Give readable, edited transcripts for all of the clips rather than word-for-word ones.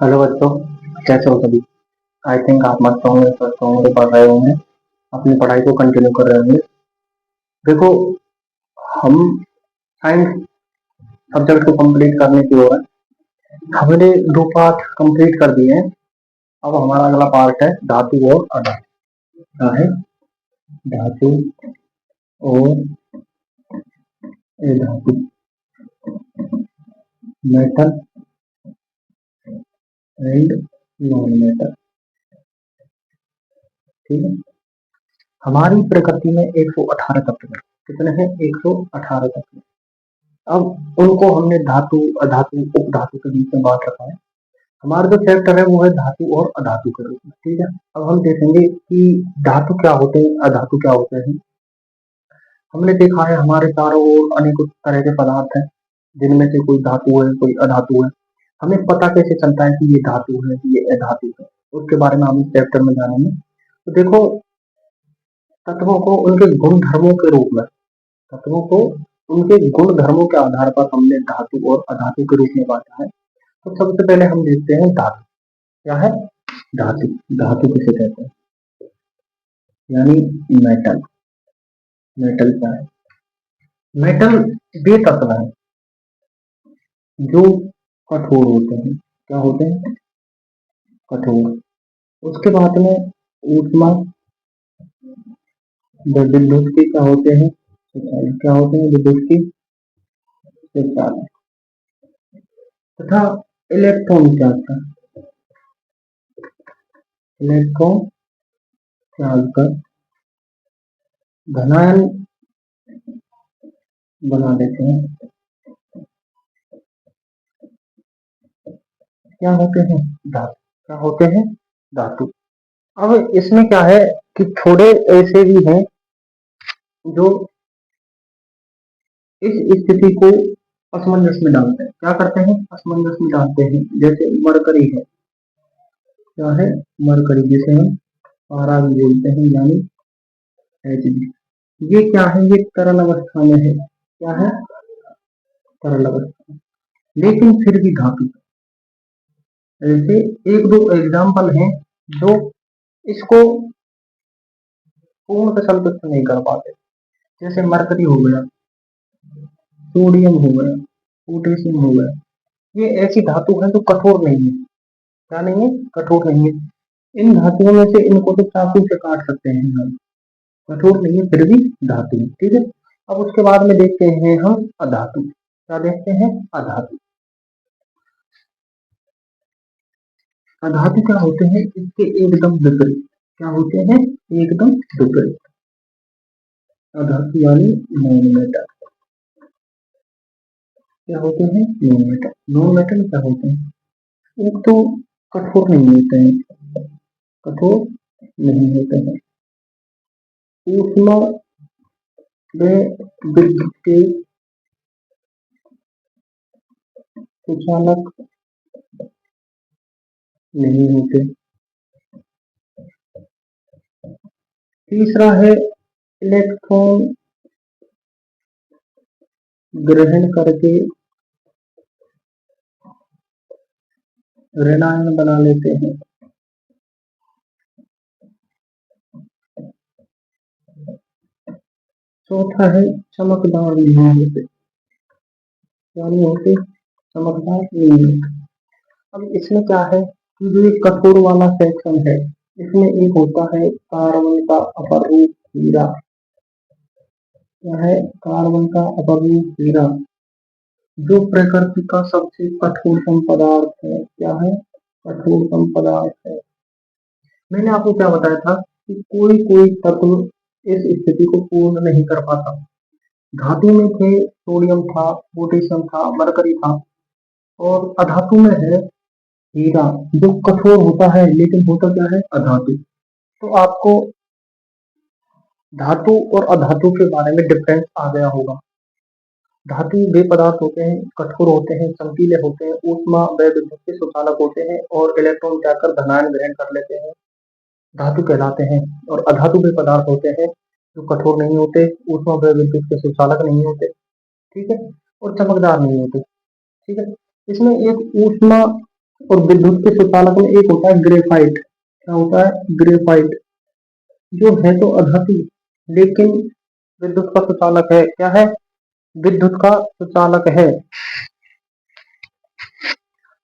Hello बच्चों, कैसे हो सभी। आई थिंक आप मस्त होंगे, स्वस्थ होंगे, पढ़ रहे होंगे, अपनी पढ़ाई को कंटिन्यू कर रहे होंगे। देखो, हम साइंस सब्जेक्ट को कंप्लीट करने की ओर है। हमने दो पार्ट कंप्लीट कर दिए हैं। अब हमारा अगला पार्ट है धातु और अधातु। क्या है? धातु और अधातु, मेटल एंड नॉन मेटल। ठीक है। हमारी प्रकृति में 118 तत्व हैं। कितने हैं? 118 तत्व। अब उनको हमने धातु, अधातु, उपधातु के बीच में बांट रखा है। हमारा जो चैप्टर है वो है धातु और अधातु के रूप में। ठीक है। अब हम देखेंगे कि धातु क्या होते हैं, अधातु क्या होते हैं। हमने देखा है हमारे चारों ओर अनेक तरह के पदार्थ हैं, जिनमें से कोई धातु है, कोई अधातु है। हमें पता कैसे चलता है कि ये धातु है, ये अधातु है, उसके बारे में हम इस चैप्टर में जानेंगे। तो देखो, तत्वों को उनके गुण धर्मों के रूप में, तत्वों को उनके गुण धर्मों के आधार पर हमने धातु और अधातु के रूप में बांटा है। तो सबसे पहले हम देखते हैं धातु क्या है। धातु, धातु किसे कहते हैं, यानी मेटल। मेटल क्या है? मेटल वे तत्व है जो कठोर होते हैं। क्या होते हैं? कठोर। उसके बाद में ऊष्मा व विद्युत के क्या होते हैं? सुचालक। क्या होते हैं? विद्युत की सुचालक। तथा इलेक्ट्रॉन क्या था? इलेक्ट्रॉन चार्ज कर धनायन बना देते हैं। क्या होते हैं? धातु। क्या होते हैं? धातु। अब इसमें क्या है कि थोड़े ऐसे भी हैं जो इस स्थिति को असमंजस में डालते हैं। क्या करते हैं? असमंजस में डालते हैं। जैसे मरकरी है। क्या है? मरकरी, जिसे हम पारा भी बोलते हैं, यानी Hg। ये क्या है? ये तरल अवस्था में है। क्या है? तरल अवस्था में। लेकिन फिर भी धातु। ऐसे एक दो एग्जाम्पल हैं जो इसको पूर्ण संतुष्ट नहीं कर पाते। जैसे मरकरी हो गया, सोडियम हो गया, पोटेशियम हो गया। ये ऐसी धातु है जो कठोर नहीं है। क्या नहीं है? कठोर नहीं है। इन धातुओं में से इनको तो चाकू से काट सकते हैं हम। कठोर नहीं है, फिर भी धातु है। ठीक है। अब उसके बाद में देखते हैं हम अधातु। क्या देखते हैं? अधातु। अधातु क्या होते हैं? इसके एकदम विपरीत। क्या होते हैं? एकदम विपरीत। अधातु यानी नॉन मेटल। क्या होते हैं? Non metal. नॉन मेटल क्या होते हैं? एक तो कठोर नहीं होते हैं, कठोर नहीं होते हैं। ऊष्मा में विद्युत के सुचालक नहीं होते। तीसरा है इलेक्ट्रॉन ग्रहण करके ऋणायन बना लेते हैं। चौथा है चमकदार नहीं होते। क्या नहीं होते? चमकदार नहीं होते। अब इसमें क्या है कि जो ये कठोर वाला सेक्शन है, इसमें एक होता है कार्बन का अपरूप हीरा। क्या है? कार्बन का अपरूप हीरा, जो प्रकृति का सबसे कठोरतम पदार्थ है। क्या है? कठोरतम पदार्थ है। मैंने आपको क्या बताया था कि कोई कोई तत्व इस स्थिति को पूर्ण नहीं कर पाता। धातु में थे सोडियम था, पोटेशियम था, मरकरी था। और अधातु में है हीरा, जो कठोर होता है लेकिन होता क्या है? अधातु। तो आपको धातु और अधातु के बारे में डिफरेंस आ गया होगा। धातु वे पदार्थ होते हैं, कठोर होते हैं, चमकीले होते हैं, ऊष्मा व विद्युत के सुचालक होते हैं और इलेक्ट्रॉन जाकर धनायन ग्रहण कर लेते हैं, धातु कहलाते हैं। और अधातु वे पदार्थ होते हैं जो कठोर नहीं होते, ऊष्मा व विद्युत के सुचालक नहीं होते। ठीक है। और चमकदार नहीं होते। ठीक है। इसमें एक ऊष्मा और विद्युत के सुचालक में एक होता है ग्रेफाइट। क्या होता है? ग्रेफाइट, जो है तो अधातु, लेकिन विद्युत का सुचालक है। क्या है? विद्युत का सुचालक है।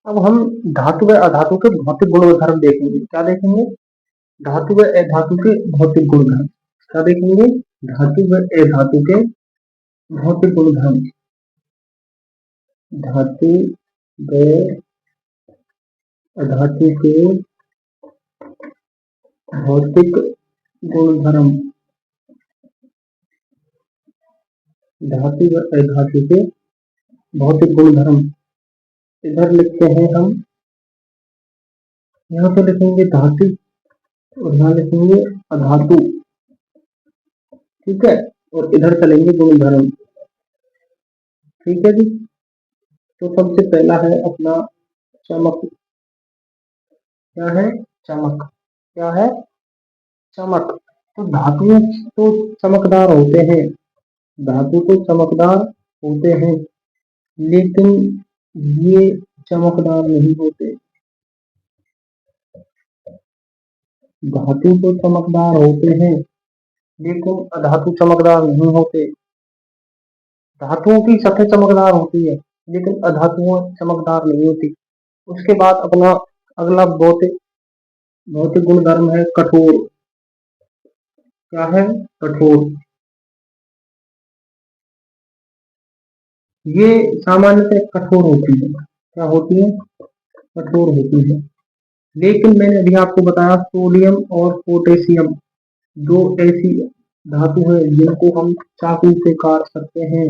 अब हम धातु व अधातु के भौतिक गुणधर्म देखेंगे। क्या देखेंगे? धातु व अधातु के भौतिक गुणधर्म। क्या देखेंगे? धातु व अधातु के भौतिक गुणधर्म। धातु व अधातु के भौतिक गुणधर्म। धातु व अधातु के भौतिक गुणधर्म इधर लिखते हैं हम। यहाँ पे लिखेंगे धातु और यहाँ लिखेंगे अधातु। ठीक है, और इधर चलेंगे गुणधर्म। ठीक है जी। तो सबसे पहला है अपना चमक। क्या है? चमक। क्या है? चमक। तो धातु तो चमकदार होते हैं, धातु तो चमकदार होते हैं, लेकिन ये चमकदार नहीं होते। धातु तो चमकदार होते हैं, लेकिन अधातु चमकदार नहीं होते। धातुओं की सतह चमकदार होती है, लेकिन अधातुओं चमकदार नहीं होती। उसके बाद अपना अगला भौतिक भौतिक गुणधर्म है कठोर। क्या है? कठोर। ये सामान्यतः कठोर होती है। क्या होती है? कठोर होती है। लेकिन मैंने अभी आपको बताया सोडियम और पोटेशियम दो ऐसी धातु है जिनको हम चाकू से काट सकते हैं।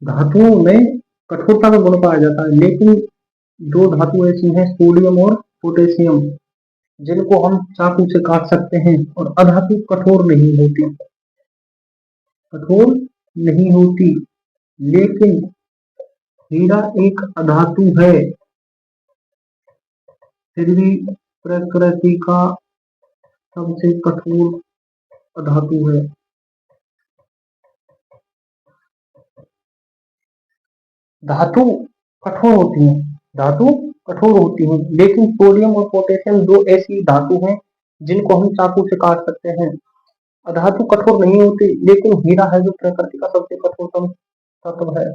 धातुओं में कठोरता का गुण पाया जाता है, लेकिन दो धातु ऐसी हैं सोडियम और पोटेशियम जिनको हम चाकू से काट सकते हैं, और अधातु कठोर नहीं होती। कठोर नहीं होती, लेकिन हीरा एक अधातु है, फिर भी प्रकृति का सबसे कठोर अधातु है। धातु कठोर होती हैं, धातु कठोर होती हैं, लेकिन सोडियम और पोटेशियम दो ऐसी धातु हैं जिनको हम चाकू से काट सकते हैं। अधातु कठोर नहीं होती, लेकिन हीरा है जो प्रकृति का सबसे कठोरतम तत्व है।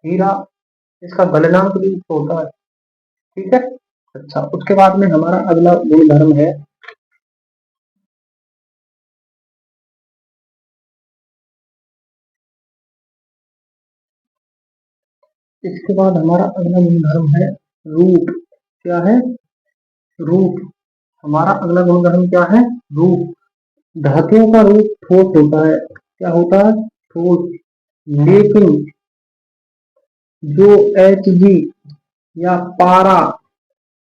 हीरा, इसका गलनांक भी उच्च होता है। ठीक है। अच्छा, उसके बाद में हमारा अगला गुणधर्म है इसके बाद हमारा अगला गुणधर्म है रूप। क्या है? रूप। हमारा अगला गुणधर्म क्या है? रूप। धातुओं का रूप ठोस होता है। क्या होता है? ठोस। लेकिन जो Hg या पारा,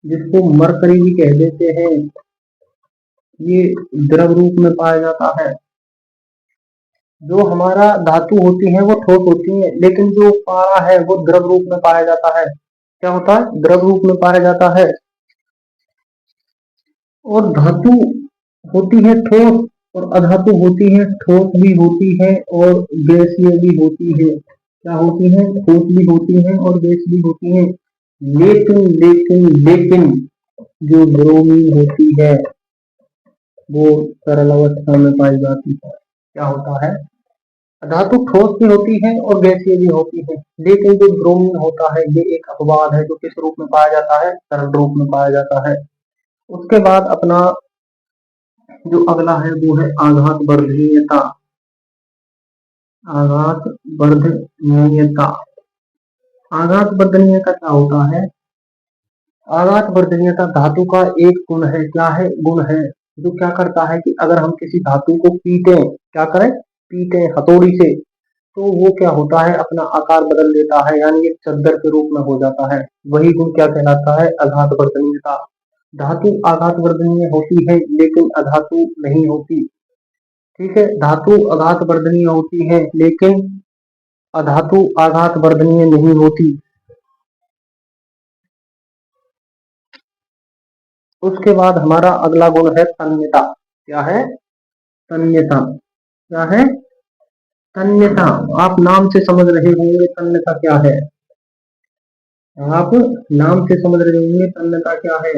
जिसको मरकरी भी कह देते हैं, ये द्रव रूप में पाया जाता है। जो हमारा धातु होती है वो ठोस होती है, लेकिन जो पारा है वो द्रव रूप में पाया जाता है। क्या होता है? द्रव रूप में पाया जाता है। और धातु होती है ठोस, और अधातु होती है ठोस भी होती है और गैसीय भी होती है। क्या होती है? ठोस भी होती है और गैस भी होती है। लेकिन लेकिन लेकिन जो ब्रोमीन होती है वो तरल अवस्था में पाई जाती है। क्या होता है? धातु ठोस भी होती है और गैसीय भी होती है, लेकिन जो ब्रोमीन होता है ये एक अपवाद है, जो किस रूप में पाया जाता है? तरल रूप में पाया जाता है। उसके बाद अपना जो अगला है वो है आघात वर्धनीयता। आघात वर्धनीयता। आघात वर्धनीयता क्या होता है? आघात वर्धनीयता धातु का एक गुण है। क्या है? गुण है, जो क्या करता है कि अगर हम किसी धातु को पीटे, क्या करें? पीटे हथौड़ी से, तो वो क्या होता है? अपना आकार बदल देता है, यानी एक चद्दर के रूप में हो जाता है। वही गुण क्या कहलाता है? आघात वर्धनीयता। धातु आघात वर्धनीय होती है, लेकिन अधातु नहीं होती। ठीक है, धातु आघात वर्धनीय होती है, लेकिन अधातु आघात वर्धनीय नहीं होती। उसके बाद हमारा अगला गुण है तन्यता। क्या है? तन्यता। क्या है? तन्यता, आप नाम से समझ रहे होंगे तन्यता क्या है। आप नाम से समझ रहे होंगे तन्यता क्या है।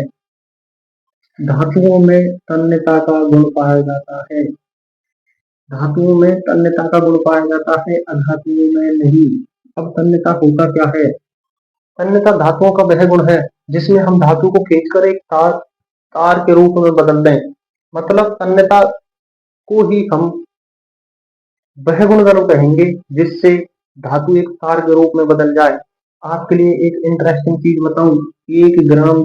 धातुओं में तन्यता का गुण पाया जाता है। धातुओं में तन्यता का गुण पाया जाता है, अधातुओं में नहीं। अब तन्यता होता क्या है। तन्यता धातुओं का वह गुण है जिसमें हम धातु को खींचकर एक तार तार के रूप में बदल दें। मतलब तन्यता को ही हम वह गुणधर्म कहेंगे जिससे धातु एक तार के रूप में बदल जाए। आपके लिए एक इंटरेस्टिंग चीज बताऊं, 1 ग्राम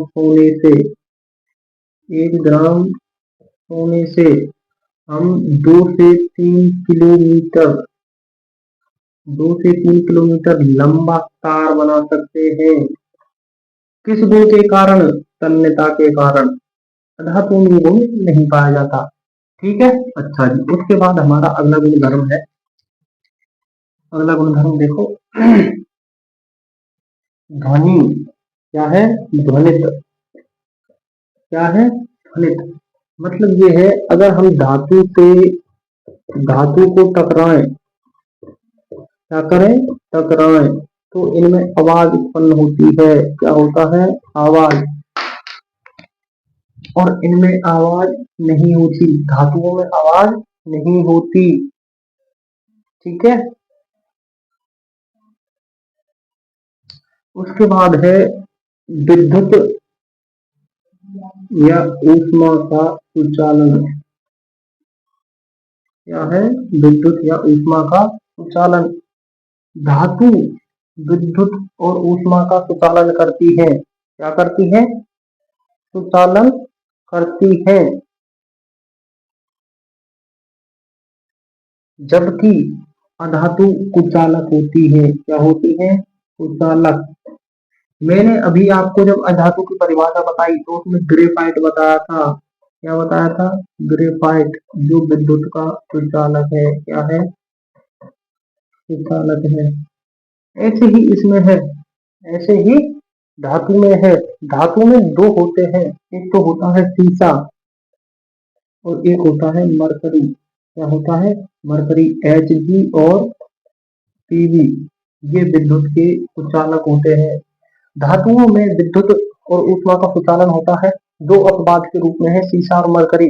सोने से हम 2 से 3 किलोमीटर लंबा तार बना सकते हैं। किस गुण के कारण, तन्यता के कारण। धातु में गुण नहीं पाया जाता। ठीक है, अच्छा जी। उसके बाद हमारा अगला गुणधर्म है, अगला गुणधर्म देखो, ध्वनि। क्या है, ध्वनित। क्या है, ध्वनित। मतलब ये है, अगर हम धातु से धातु को टकराएं, क्या करें, टकराएं, तो इनमें आवाज उत्पन्न होती है। क्या होता है, आवाज। और इनमें आवाज नहीं होती, धातुओं में आवाज नहीं होती। ठीक है, उसके बाद है विद्युत या ऊष्मा का सुचालन। क्या है, विद्युत या ऊष्मा का सुचालन। धातु विद्युत और ऊष्मा का सुचालन करती है। क्या करती है, सुचालन करती है। जबकि अधातु कुचालक होती है। क्या होती है, कुचालक। मैंने अभी आपको जब अधातु की परिभाषा बताई तो उसमें ग्रेफाइट बताया था। क्या बताया था, ग्रेफाइट, जो विद्युत का कुचालक है। क्या है, कुचालक है। ऐसे ही इसमें है, ऐसे ही धातु में है। धातु में दो होते हैं, एक तो होता है सीसा और एक होता है मरकरी। क्या होता है, मरकरी, Hg और Pv, ये विद्युत के कुचालक होते हैं। धातुओं में विद्युत और ऊष्मा का कुचालन होता है, दो अपवाद के रूप में है, सीसा और मरकरी।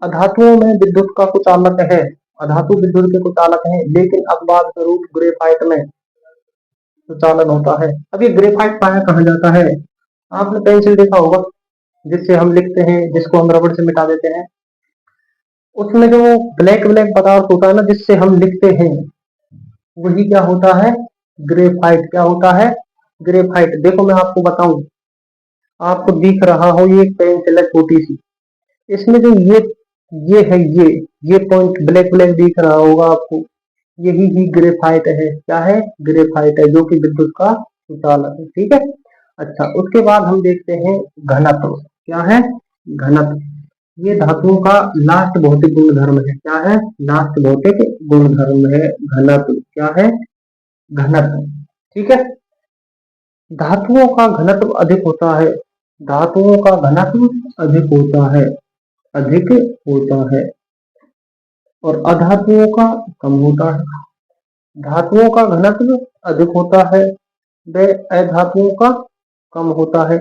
अधातुओं में विद्युत का कुचालक है, अधातु विद्युत के कुचालक है, लेकिन अपवाद स्वरूप ग्रेफाइट में कुचालन होता है। अब ये ग्रेफाइट पाया कहाँ जाता है, आपने पेंसिल देखा होगा जिससे हम लिखते हैं, जिसको हम रबड़ से मिटा देते हैं, उसमें जो ब्लैक ब्लैक पदार्थ होता है ना जिससे हम लिखते हैं, वही क्या होता है, ग्रेफाइट। क्या होता है, ग्रेफाइट। देखो मैं आपको बताऊं, आपको दिख रहा हो ये पेंसिल है छोटी सी, इसमें जो ये है, ये पॉइंट ब्लैक ब्लैक दिख रहा होगा आपको, यही ही ग्रेफाइट है। क्या है, ग्रेफाइट है, जो कि विद्युत का सुचालक है। ठीक है, अच्छा। उसके बाद हम देखते हैं घनत्व। क्या है, घनत्व। ये धातुओं का लास्ट भौतिक गुणधर्म है। क्या है, लास्ट भौतिक गुणधर्म है घनत्व। क्या है, घनत्व। ठीक है, धातुओं का घनत्व अधिक होता है, धातुओं का घनत्व अधिक होता है, अधिक होता है, और अधातुओं का कम होता है। धातुओं का घनत्व अधिक होता है, व अधातुओं का कम होता है।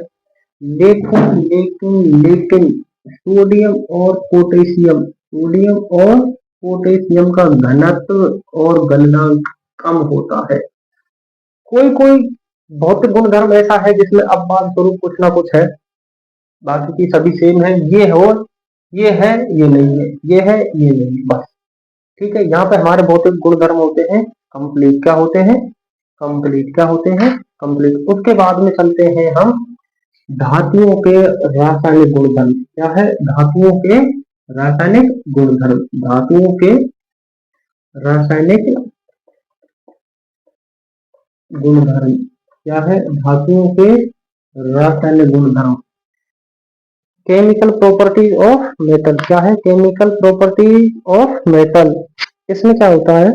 लेकिन लेकिन लेकिन सोडियम और पोटेशियम, सोडियम और पोटेशियम का घनत्व और गलनांक कम होता है। कोई कोई भौतिक गुणधर्म ऐसा है जिसमें अपवाद स्वरूप कुछ ना कुछ है, बाकी की सभी सेम है। ये हो, ये है, ये नहीं है, ये है, ये नहीं है, बस। ठीक है, यहाँ पे हमारे भौतिक गुणधर्म होते हैं कंप्लीट। क्या होते हैं, कंप्लीट। क्या होते हैं, कंप्लीट। उसके बाद में चलते हैं हम धातुओं के रासायनिक गुणधर्म। क्या है, धातुओं के रासायनिक गुणधर्म। धातुओं के रासायनिक गुणधर्म। क्या है, धातुओं के रासायनिक गुणधर्म। Chemical properties of metal. क्या है, केमिकल प्रॉपर्टीज ऑफ मेटल। इसमें क्या होता है,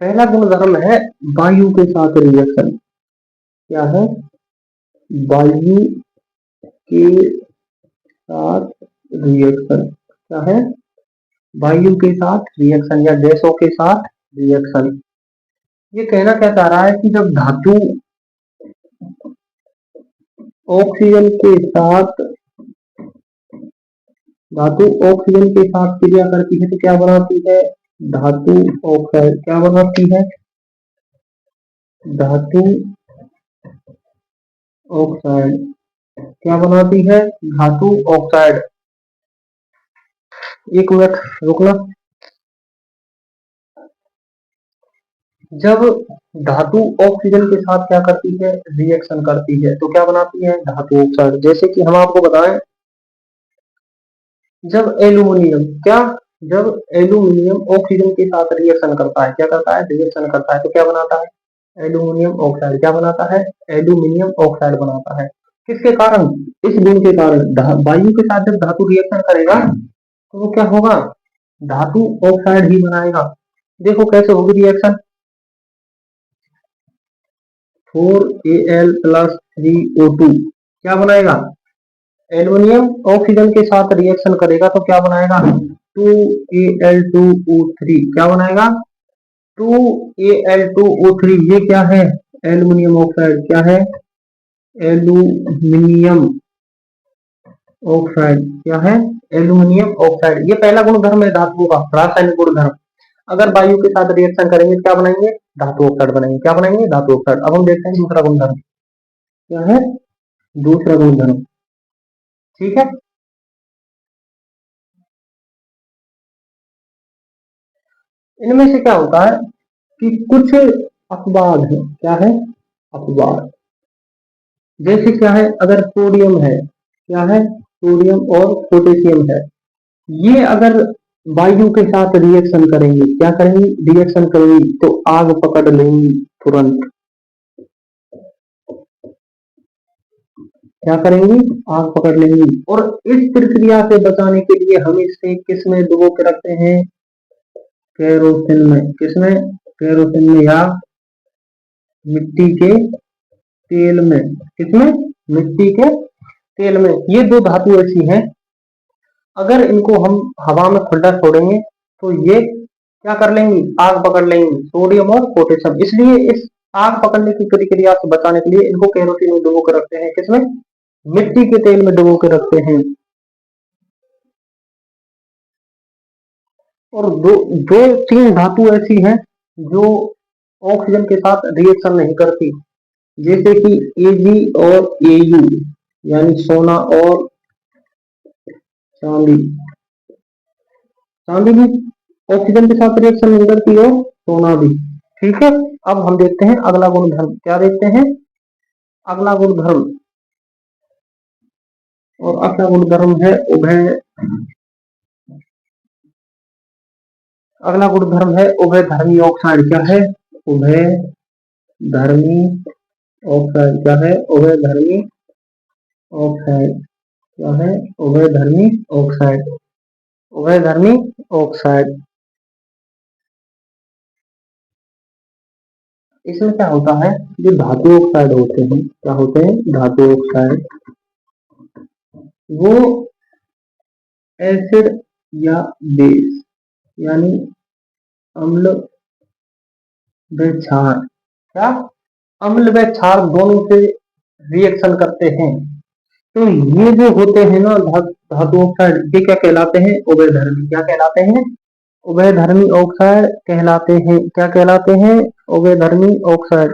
पहला गुणधर्म है वायु के साथ रिएक्शन। क्या है, वायु के साथ रिएक्शन। क्या है, वायु के साथ रिएक्शन या गैसों के साथ रिएक्शन। ये कहना क्या चाह रहा है कि जब ऑक्सीजन के साथ धातु ऑक्सीजन के साथ क्रिया करती है तो क्या बनाती है? धातु ऑक्साइड। क्या बनाती है? धातु ऑक्साइड। क्या बनाती है? धातु ऑक्साइड। एक मिनट रुकना। जब धातु ऑक्सीजन के साथ क्या करती है? रिएक्शन करती है तो क्या बनाती है? धातु ऑक्साइड। जैसे कि हम आपको बताएं, जब एल्यूमिनियम ऑक्सीजन के साथ रिएक्शन करता है, क्या करता है? रिएक्शन करता है तो क्या बनाता है? Aluminium oxide. क्या बनाता है? एल्यूमिनियम ऑक्साइड बनाता है। किसके कारण? इस गुण के कारण। वायु के साथ जब धातु रिएक्शन करेगा तो वो क्या होगा? धातु ऑक्साइड ही बनाएगा। देखो कैसे होगी रिएक्शन। 4Al प्लस 3O2 क्या बनाएगा? एल्युमिनियम ऑक्सीजन के साथ रिएक्शन करेगा तो क्या बनाएगा? 2Al2O3 क्या बनाएगा? 2Al2O3। ये क्या है? Aluminium oxide. क्या है? Aluminium oxide. क्या है? Aluminium oxide. ये पहला गुणधर्म है धातुओं का, रासायनिक गुणधर्म। अगर वायु के साथ रिएक्शन करेंगे क्या बनाएंगे? धातु ऑक्साइड बनाएंगे। क्या बनाएंगे? धातु ऑक्साइड। अब हम देखते हैं दूसरा गुणधर्म क्या है। दूसरा गुणधर्म, ठीक है। इनमें से क्या होता है कि कुछ अपवाद है। क्या है? अपवाद। जैसे क्या है? अगर सोडियम है, क्या है? सोडियम और पोटेशियम है, ये अगर वायु के साथ रिएक्शन करेंगे, क्या करेंगी? रिएक्शन करेंगी तो आग पकड़ लेंगी तुरंत। क्या करेंगी? आग पकड़ लेंगी। और इस प्रक्रिया से बचाने के लिए हम इसे किस में डुबो के रखते हैं? केरोसिन में। किसमें? केरोसिन में या मिट्टी के तेल में। किसमें? मिट्टी के तेल में। ये दो धातु ऐसी हैं, अगर इनको हम हवा में खुला छोड़ेंगे तो ये क्या कर लेंगी? आग पकड़ लेंगी, सोडियम और पोटेशियम। इसलिए इस आग पकड़ने की प्रक्रिया से बचाने के लिए इनको केरोसिन में डुबो के रखते हैं। किसमें? मिट्टी के तेल में डुबो के रखते हैं। और दो दो तीन धातु ऐसी हैं जो ऑक्सीजन के साथ रिएक्शन नहीं करती, जैसे कि Ag और Au, यानी सोना और चांदी। चांदी भी ऑक्सीजन के साथ रिएक्शन नहीं करती और सोना भी, ठीक है। अब हम देखते हैं अगला गुणधर्म। क्या देखते हैं? अगला गुणधर्म, और अगला गुणधर्म है उभय। अगला गुणधर्म है उभय धर्मी ऑक्साइड। क्या है? उभय धर्मी ऑक्साइड। क्या है? उभय धर्मी ऑक्साइड। क्या है? उभय धर्मी ऑक्साइड। उभय धर्मी ऑक्साइड। इसमें क्या होता है? जो धातु ऑक्साइड होते हैं, क्या होते हैं? धातु ऑक्साइड, वो एसिड या बेस, यानी अम्ल व क्षार, क्या? अम्ल व क्षार दोनों से रिएक्शन करते हैं। तो ये जो होते हैं ना धातु ऑक्साइड, ये क्या कहलाते हैं? उभयधर्मी। क्या कहलाते हैं? उभयधर्मी ऑक्साइड कहलाते हैं। क्या कहलाते हैं? उभयधर्मी ऑक्साइड।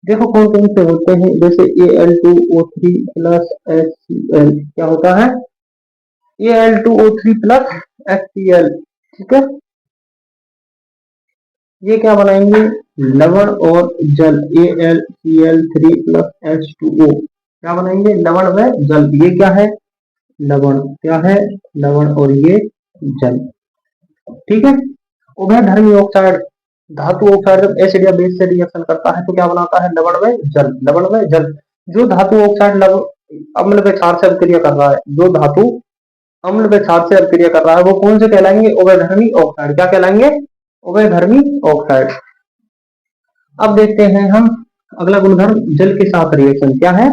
देखो कौन कौन से होते हैं, जैसे Al2O3 प्लस HCl। क्या होता है? Al2O3 प्लस HCl, ठीक है। ये क्या बनाएंगे? लवण और जल। AlCl3 प्लस H2O क्या बनाएंगे? लवण व जल। ये क्या है? लवण। क्या है? लवण और ये जल, ठीक है। उभयधर्मी ऑक्साइड, धातु ऑक्साइड जब एसिड या बेस से रिएक्शन करता है तो क्या बनाता है? लवण व जल। लवण व जल। जो धातु ऑक्साइड अम्ल व क्षार से अभिक्रिया कर रहा है, जो धातु अम्ल व क्षार से अभिक्रिया कर रहा है, वो कौन से कहलाएंगे? उभयधर्मी ऑक्साइड। क्या कहलाएंगे? उभयधर्मी ऑक्साइड। अब देखते हैं हम अगला गुणधर्म, जल के साथ रिएक्शन। क्या है?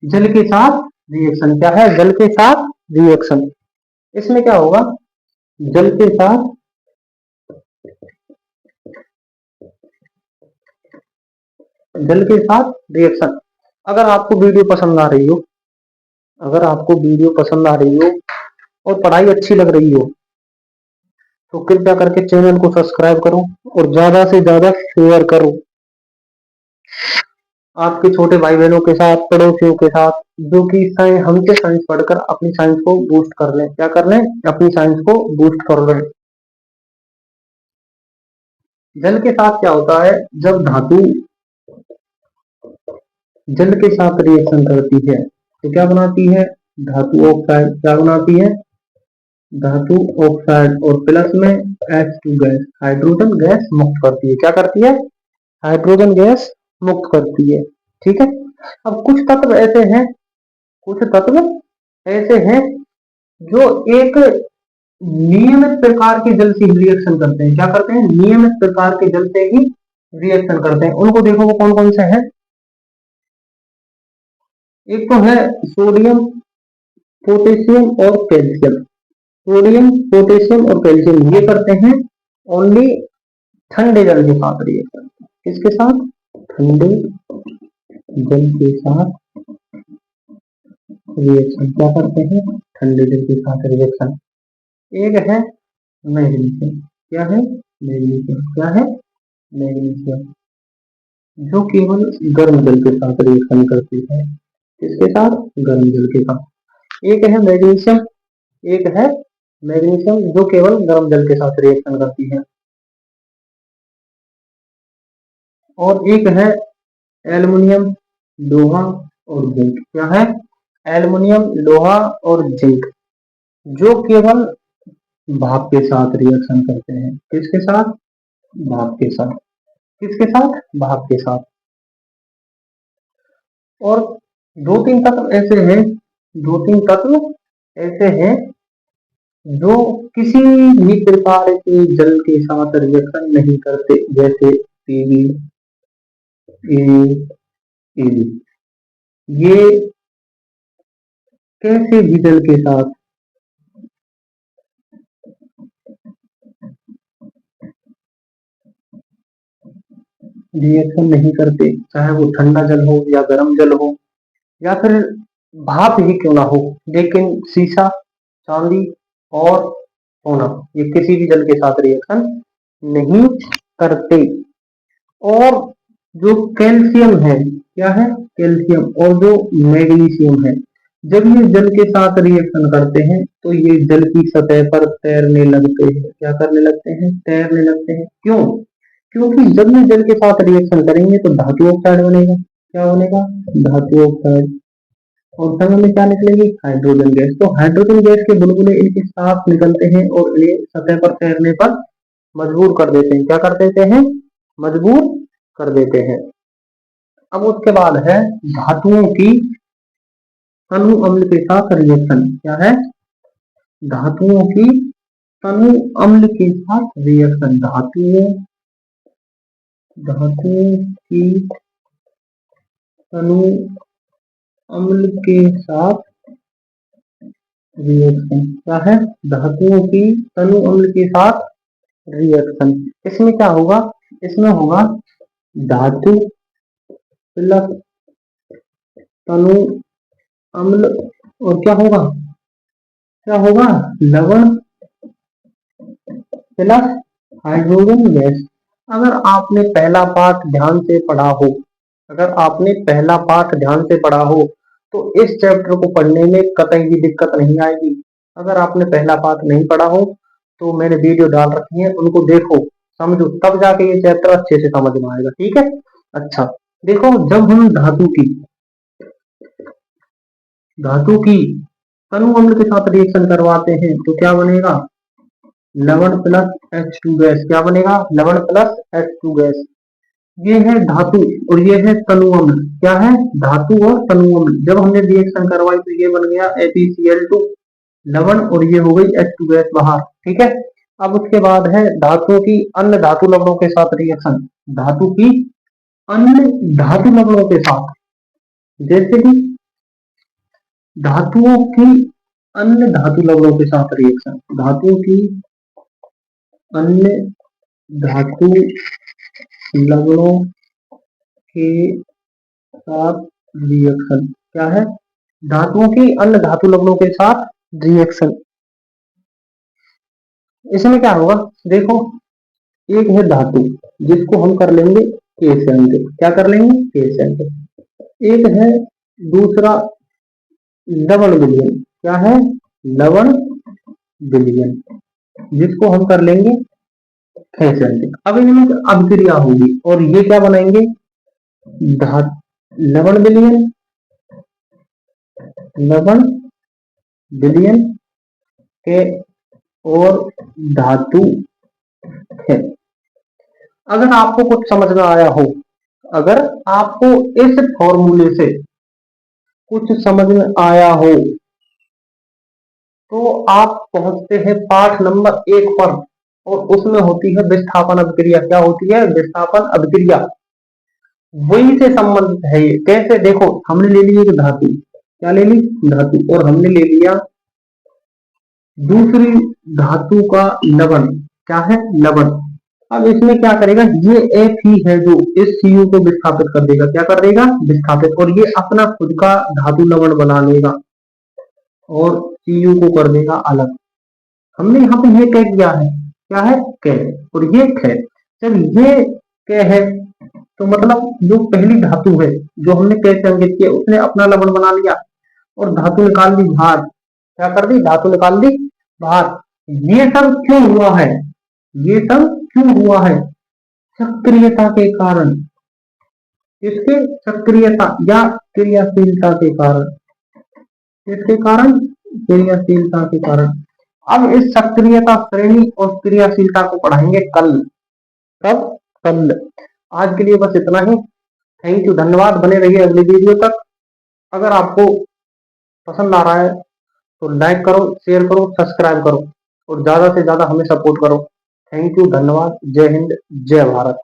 जल के साथ रिएक्शन। क्या है? जल के साथ रिएक्शन। इसमें क्या होगा? जल के साथ रिएक्शन। अगर आपको वीडियो पसंद आ रही हो, अगर आपको वीडियो पसंद आ रही हो और पढ़ाई अच्छी लग रही हो तो कृपया करके चैनल को सब्सक्राइब करो और ज्यादा से ज्यादा शेयर करो आपके छोटे भाई बहनों के साथ, पड़ोसियों के साथ, जो कि हमसे साइंस पढ़कर अपनी साइंस को बूस्ट कर लें। क्या कर लें? अपनी साइंस को बूस्ट कर लें। जल के साथ क्या होता है? जब धातु जल के साथ रिएक्शन करती है तो क्या बनाती है? धातु ऑक्साइड। क्या बनाती है? धातु ऑक्साइड। और प्लस में H2 गैस, हाइड्रोजन गैस मुक्त करती है। क्या करती है? हाइड्रोजन गैस मुक्त करती है। ठीक है। अब कुछ तत्व ऐसे हैं, कुछ तत्व ऐसे हैं जो एक नियमित प्रकार के जल से रिएक्शन करते हैं। क्या करते हैं? नियमित प्रकार के जल से ही रिएक्शन करते हैं। उनको देखो वो कौन कौन से हैं। एक तो है सोडियम, पोटेशियम और कैल्शियम। सोडियम, पोटेशियम और कैल्शियम ये करते हैं ओनली ठंडे जल के साथ रिएक्शन। किसके साथ? ठंडे जल के साथ रिएक्शन। क्या करते हैं? ठंडे जल के साथ रिएक्शन। एक है मैग्नीशियम। क्या है? मैग्नीशियम। क्या है? मैग्नीशियम, जो केवल गर्म जल के साथ रिएक्शन करती है। किसके साथ? गर्म जल के साथ। एक है मैग्नीशियम, एक है मैग्नीशियम जो केवल गर्म जल के साथ रिएक्शन करती है। और एक है एल्युमिनियम, लोहा और जिंक। क्या है? एल्युमिनियम, लोहा और जिंक, जो केवल भाप के साथ रिएक्शन करते हैं। किसके साथ? भाप के साथ। किसके साथ? भाप के साथ। और दो तीन तत्व ऐसे हैं, दो तीन तत्व ऐसे हैं जो किसी भी प्रकार के जल के साथ रिएक्शन नहीं करते, जैसे पीवी, एबी। ये कैसे भी जल के साथ रिएक्शन नहीं करते, चाहे वो ठंडा जल हो या गर्म जल हो या फिर भाप ही क्यों ना हो। लेकिन सीसा, चांदी और सोना ये किसी भी जल के साथ रिएक्शन नहीं करते। और जो कैल्शियम है, क्या है? कैल्शियम। और जो मैग्नीशियम है, जब ये जल के साथ रिएक्शन करते हैं तो ये जल की सतह पर तैरने लगते हैं। क्या करने लगते हैं? तैरने लगते हैं। क्यों? क्योंकि जब ये जल के साथ रिएक्शन करेंगे तो धातु ऑक्साइड बनेगा। क्या बनेगा? धातु ऑक्साइड। और संग में क्या निकलेगी? Hydrogen gas. तो हाइड्रोजन गैस के बुलबुले इनके साथ निकलते हैं और इन्हें सतह पर तैरने पर मजबूर कर देते हैं। क्या कर देते हैं? मजबूर कर देते हैं। अब उसके बाद है धातुओं की तनु अम्ल के साथ रिएक्शन। क्या है? धातुओं की तनु अम्ल के साथ रिएक्शन। धातुओं की तनु अम्ल के साथ रिएक्शन। क्या है? धातुओं की तनु अम्ल के साथ रिएक्शन। इसमें क्या होगा? इसमें होगा धातु प्लस तनु अम्ल। और क्या होगा? क्या होगा? लवण प्लस हाइड्रोजन गैस। अगर आपने पहला पाठ ध्यान से पढ़ा हो, अगर आपने पहला पाठ ध्यान से पढ़ा हो तो इस चैप्टर को पढ़ने में कतई भी दिक्कत नहीं आएगी। अगर आपने पहला पाठ नहीं पढ़ा हो तो मैंने वीडियो डाल रखी है, उनको देखो, समझो, तब जाके ये चैप्टर अच्छे से समझ में आएगा। ठीक है। अच्छा देखो, जब हम धातु की तनु अम्ल के साथ रिएक्शन करवाते हैं तो क्या बनेगा? लवण प्लस H2 गैस। क्या बनेगा? लवण प्लस H2 गैस। ये है धातु और ये है तनु अम्ल। क्या है? धातु और तनु अम्ल। जब हमने रिएक्शन करवाई तो ये बन गया FeCl2 लवण और ये हो गई H2 गैस बाहर। ठीक है। अब उसके बाद है धातुओं की अन्य धातु लवणों के साथ रिएक्शन। धातु की अन्य धातु लवणों के साथ, जैसे कि धातुओं की अन्य धातु लवणों के साथ रिएक्शन। धातुओं की अन्य धातु लवणों के साथ रिएक्शन। क्या है? धातुओं की अन्य धातु लवणों के साथ रिएक्शन। इसमें क्या होगा? देखो, एक है धातु जिसको हम कर लेंगे केसेंट। क्या कर लेंगे? केसेंट। एक है दूसरा लवण विलयन। क्या है? लवण विलयन, जिसको हम कर लेंगे खेसेंट। अब इनमें अभिक्रिया होगी और ये क्या बनाएंगे? लवण विलयन, लवण विलयन के और धातु है। अगर आपको कुछ समझ में आया हो, अगर आपको इस फॉर्मूले से कुछ समझ में आया हो, तो आप पहुंचते हैं पाठ नंबर 1 पर, और उसमें होती है विस्थापन अभिक्रिया। क्या होती है? विस्थापन अभिक्रिया। वही से संबंधित है ये। कैसे? देखो, हमने ले ली एक धातु। क्या ले ली? धातु। और हमने ले लिया दूसरी धातु का लवण। क्या है? लवण। अब इसमें क्या करेगा? ये एफ ही है जो इस सीयू को विस्थापित कर देगा। क्या कर देगा? विस्थापित। और ये अपना खुद का धातु लवण बना लेगा और सीयू को कर देगा अलग। हमने यहाँ पे ये कह किया है। क्या है? कह। और ये ख। जब ये कह है तो मतलब जो पहली धातु है जो हमने कह से अंकित किया, उसने अपना लवण बना लिया और धातु निकाल दी बाहर। क्या कर दी? धातु निकाल दी बाहर। ये सब क्यों हुआ है? ये सब क्यों हुआ है? सक्रियता के कारण। इसके सक्रियता या क्रियाशीलता के कारण। इसके कारण क्रियाशीलता के कारण। अब इस सक्रियता श्रेणी और क्रियाशीलता को पढ़ाएंगे कल। कब? कल। आज के लिए बस इतना ही। थैंक यू, धन्यवाद। बने रहिए अगली वीडियो तक। अगर आपको पसंद आ रहा है तो लाइक करो, शेयर करो, सब्सक्राइब करो और ज्यादा से ज्यादा हमें सपोर्ट करो। थैंक यू, धन्यवाद। जय हिंद, जय भारत।